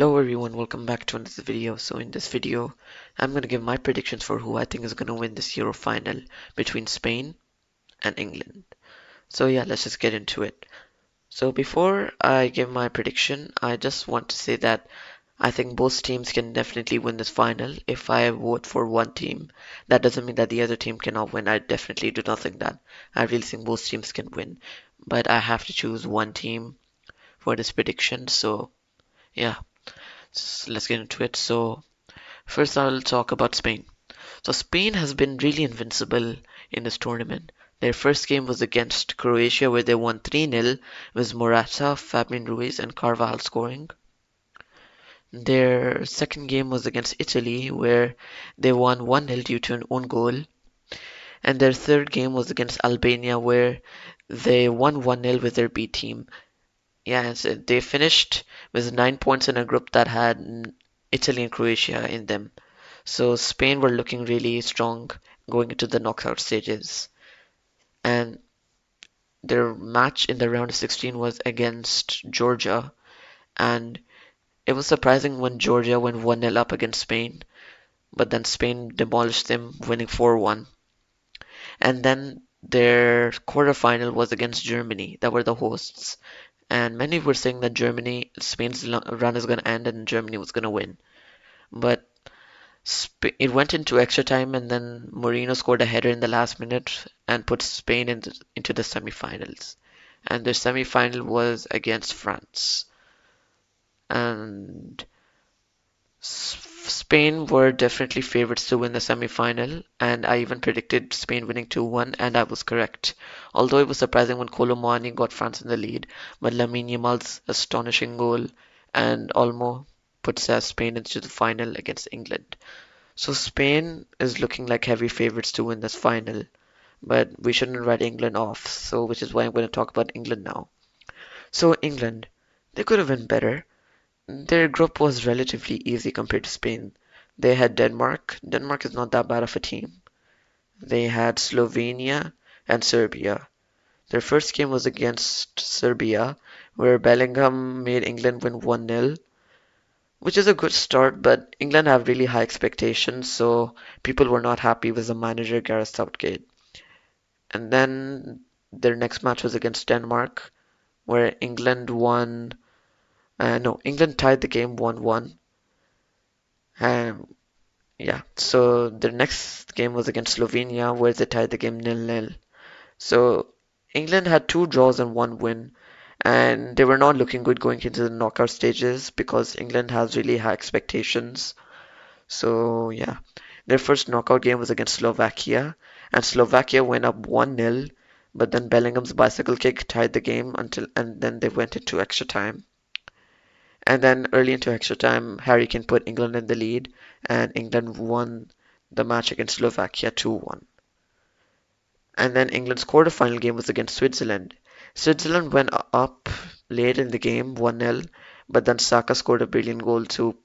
Hello everyone, welcome back to another video. So in this video, I'm going to give my predictions for who I think is going to win this Euro final between Spain and England. So yeah, let's just get into it. So before I give my prediction, I just want to say that I think both teams can definitely win this final. If I vote for one team, that doesn't mean that the other team cannot win. I definitely do not think that. I really think both teams can win. But I have to choose one team for this prediction. So yeah, let's get into it. So first, I'll talk about Spain. So, Spain has been really invincible in this tournament. Their first game was against Croatia, where they won 3-0 with Morata, Fabian Ruiz, and Carvajal scoring. Their second game was against Italy, where they won 1-0 due to an own goal. And their third game was against Albania, where they won 1-0 with their B team. Yeah, so they finished with 9 points in a group that had Italy and Croatia in them. So Spain were looking really strong going into the knockout stages. And their match in the round of 16 was against Georgia. And it was surprising when Georgia went 1-0 up against Spain, but then Spain demolished them, winning 4-1. And then their quarterfinal was against Germany, that were the hosts. And many were saying that Spain's run is going to end and Germany was going to win. But it went into extra time, and then Mourinho scored a header in the last minute and put Spain into the semifinals. And their semifinal was against France. And Spain were definitely favorites to win the semifinal, and I even predicted Spain winning 2-1, and I was correct. Although it was surprising when Kolo Muani got France in the lead, but Lamine Yamal's astonishing goal and Olmo puts Spain into the final against England. So Spain is looking like heavy favorites to win this final, but we shouldn't write England off, so which is why I'm going to talk about England now. So England, they could have been better. Their group was relatively easy compared to Spain. They had Denmark. Denmark is not that bad of a team. They had Slovenia and Serbia. Their first game was against Serbia, where Bellingham made England win 1-0, which is a good start, but England have really high expectations, so people were not happy with the manager Gareth Southgate. And then their next match was against Denmark, where England won. No, England tied the game 1-1. Um, yeah, so their next game was against Slovenia, where they tied the game 0-0. So England had two draws and one win, and they were not looking good going into the knockout stages because England has really high expectations. So yeah, their first knockout game was against Slovakia, and Slovakia went up 1-0, but then Bellingham's bicycle kick tied the game and then they went into extra time. And then early into extra time, Harry Kane put England in the lead, and England won the match against Slovakia 2-1. And then England's quarterfinal game was against Switzerland. Switzerland went up late in the game 1-0, but then Saka scored a brilliant goal to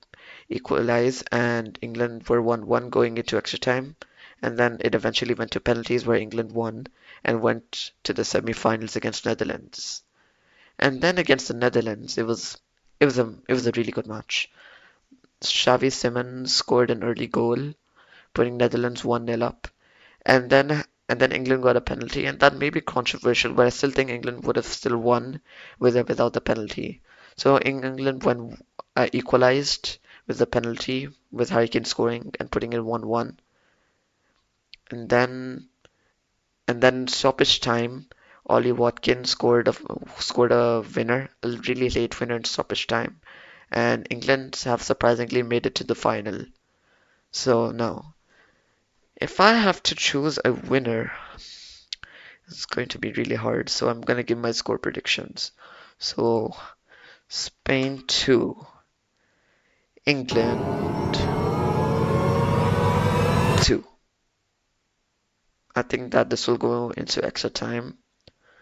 equalize, and England were 1-1 going into extra time. And then it eventually went to penalties where England won and went to the semi-finals against Netherlands. And then against the Netherlands, it was a really good match. Xavi Simons scored an early goal, putting Netherlands 1-0 up. And then England got a penalty, and that may be controversial, but I still think England would have still won with or without the penalty. So England went equalized with the penalty, with Harry Kane scoring and putting it 1-1. And then and then stoppage time, Ollie Watkins scored a winner, a really late winner in stoppage time, and England have surprisingly made it to the final. So now, if I have to choose a winner, it's going to be really hard. So I'm gonna give my score predictions. So Spain 2, England 2. I think that this will go into extra time.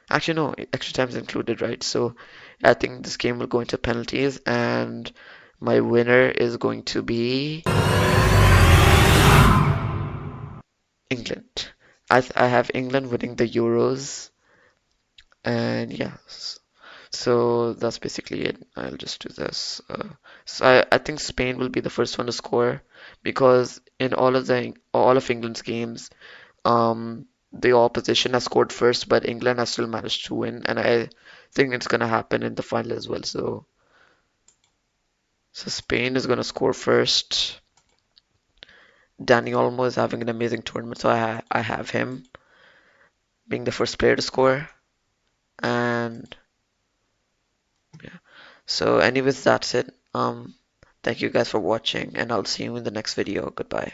Actually, no, extra time is included, right? So I think this game will go into penalties, and my winner is going to be England. I have England winning the Euros, and yes. So that's basically it. I'll just do this. So I think Spain will be the first one to score because in all of England's games, the opposition has scored first, but England has still managed to win, and I think it's gonna happen in the final as well. So Spain is gonna score first. Dani Olmo is having an amazing tournament, so I have him being the first player to score. And yeah. So anyways, that's it. Thank you guys for watching, and I'll see you in the next video. Goodbye.